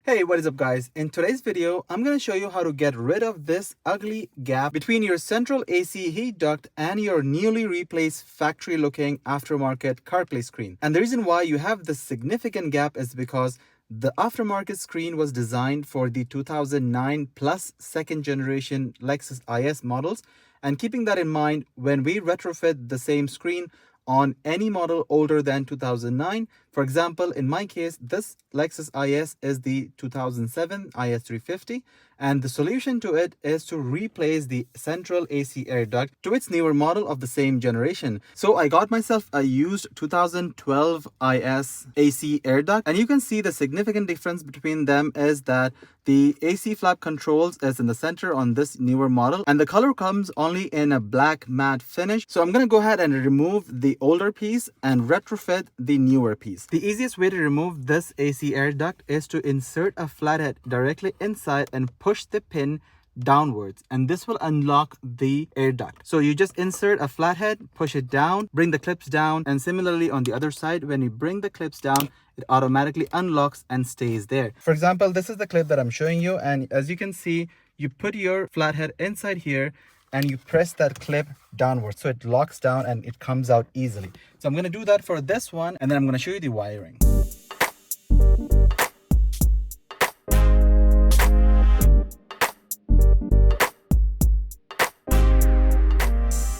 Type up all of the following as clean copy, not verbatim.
Hey, what is up guys? In today's video, I'm going to show you how to get rid of this ugly gap between your central AC heat duct and your newly replaced factory looking aftermarket CarPlay screen. And the reason why you have this significant gap is because the aftermarket screen was designed for the 2009 plus second generation Lexus IS models. And keeping that in mind, when we retrofit the same screen on any model older than 2009. For example, in my case, this Lexus IS is the 2007 IS350, and the solution to it is to replace the central AC air duct to its newer model of the same generation. So I got myself a used 2012 IS AC air duct, and you can see the significant difference between them is that the AC flap controls is in the center on this newer model, and the color comes only in a black matte finish. So I'm going to go ahead and remove the older piece and retrofit the newer piece. The easiest way to remove this AC air duct is to insert a flathead directly inside and push the pin downwards, and this will unlock the air duct. So you just insert a flathead, push it down, bring the clips down, and similarly on the other side, when you bring the clips down, it automatically unlocks and stays there. For example, this is the clip that I'm showing you, and as you can see, you put your flathead inside here and you press that clip downwards, so it locks down and it comes out easily. So I'm going to do that for this one, and then I'm going to show you the wiring.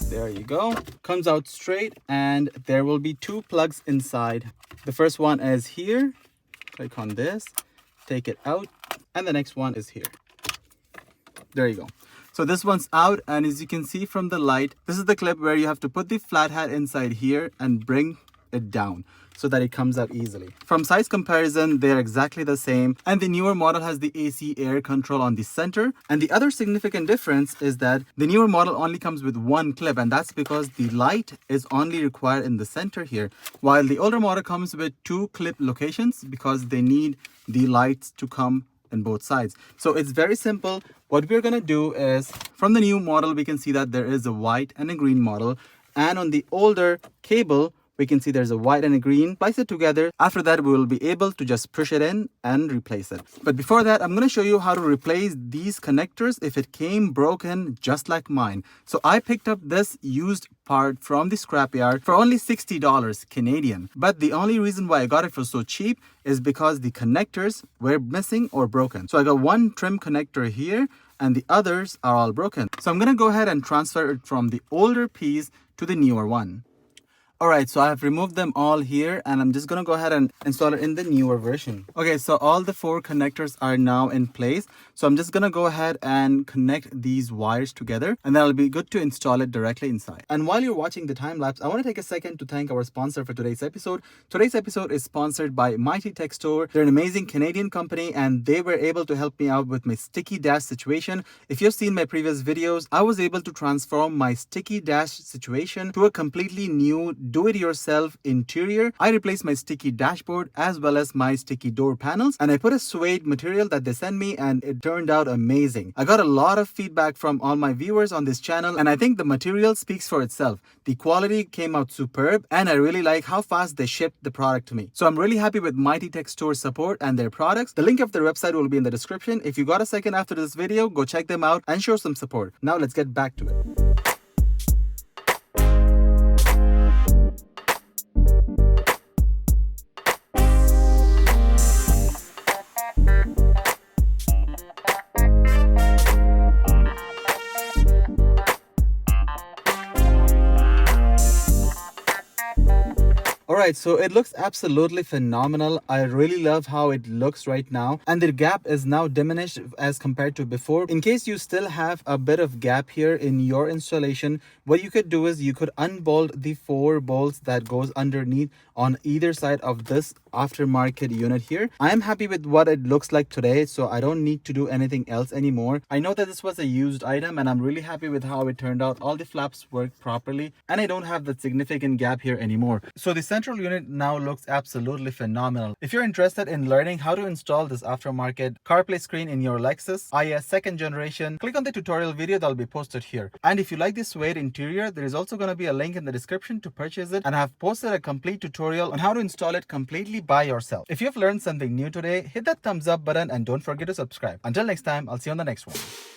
There you go. Comes out straight, and there will be two plugs inside. The first one is here. Click on this, take it out, and the next one is here. There you go. So this one's out, and as you can see from the light, this is the clip where you have to put the flathead inside here and bring it down so that it comes out easily. From size comparison, they're exactly the same, and the newer model has the AC air control on the center. And the other significant difference is that the newer model only comes with one clip, and that's because the light is only required in the center here, while the older model comes with two clip locations because they need the lights to come in both sides. So it's very simple. What we're going to do is, from the new model, we can see that there is a white and a green model, and on the older cable we can see there's a white and a green. Place it together. After that, we will be able to just push it in and replace it. But before that, I'm going to show you how to replace these connectors if it came broken just like mine. So I picked up this used part from the scrapyard for only $60 Canadian. But the only reason why I got it for so cheap is because the connectors were missing or broken. So I got one trim connector here, and the others are all broken. So I'm going to go ahead and transfer it from the older piece to the newer one. Alright, so I have removed them all here, and I'm just going to go ahead and install it in the newer version. Okay, so all the four connectors are now in place. So I'm just going to go ahead and connect these wires together, and then it'll be good to install it directly inside. And while you're watching the time lapse, I want to take a second to thank our sponsor for today's episode. Today's episode is sponsored by Mighty Tech Store. They're an amazing Canadian company, and they were able to help me out with my sticky dash situation. If you've seen my previous videos, I was able to transform my sticky dash situation to a completely new do-it-yourself interior. I replaced my sticky dashboard as well as my sticky door panels, and I put a suede material that they sent me, and it turned out amazing. I got a lot of feedback from all my viewers on this channel, and I think the material speaks for itself. The quality came out superb, and I really like how fast they shipped the product to me. So I'm really happy with Mighty Tech Store support and their products. The link of their website will be in the description. If you got a second after this video, go check them out and show some support. Now let's get back to it. Alright, so it looks absolutely phenomenal. I really love how it looks right now, and the gap is now diminished as compared to before. In case you still have a bit of gap here in your installation, what you could do is you could unbolt the four bolts that goes underneath on either side of this aftermarket unit here. I am happy with what it looks like today, so I don't need to do anything else anymore. I know that this was a used item, and I'm really happy with how it turned out. All the flaps work properly, and I don't have that significant gap here anymore. So the central unit now looks absolutely phenomenal. If you're interested in learning how to install this aftermarket CarPlay screen in your Lexus IS second generation, click on the tutorial video that will be posted here. And if you like this suede interior, there is also going to be a link in the description to purchase it, and I have posted a complete tutorial on how to install it completely completely by yourself. If you've learned something new today, hit that thumbs up button and don't forget to subscribe. Until next time, I'll see you on the next one.